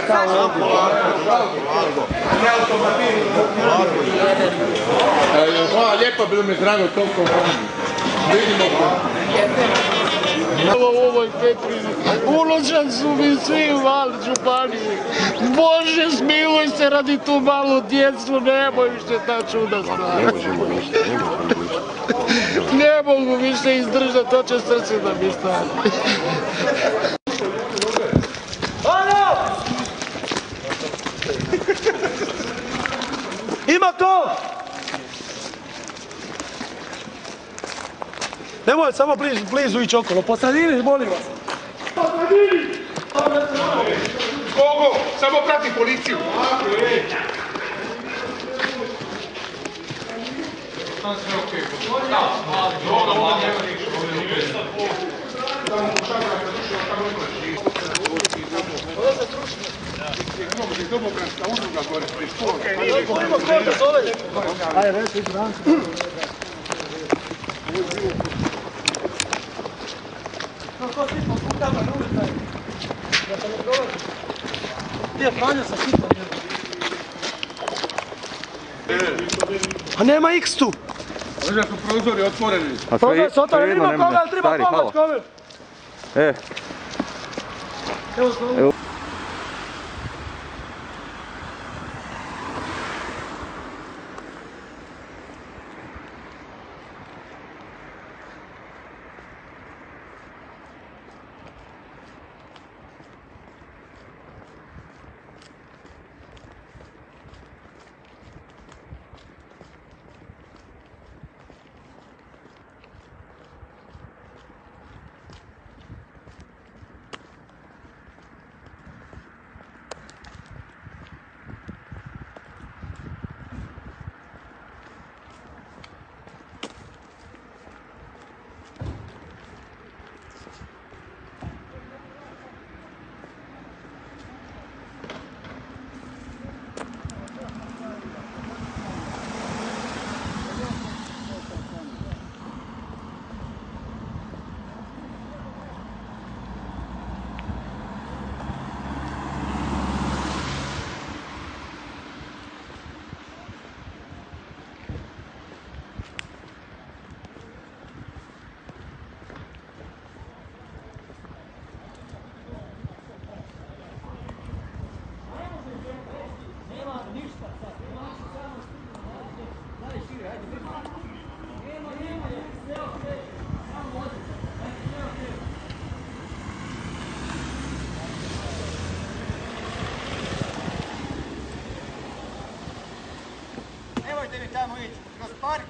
šta ovdje? Hvala lijepo, bilo mi drago toliko. Vidimo se. U ovoj Petrini, unučan su mi svi u mali županiji. Bože, smiluj se radi tu malu djecu, nemoj više ta čuda stvari. Ne mogu više izdržati, to će srce da mi stane. Ima to! Nemoj samo blizu ići okolo, po sredini, molim vas. Po sredini! Kogo, samo prati policiju. A nema X tu. Možda su prozori otvoreni. Prozori su otvoreni, ima koga, ali treba pomoć kome. Evo. Nemojte mi tamo ići, kroz park.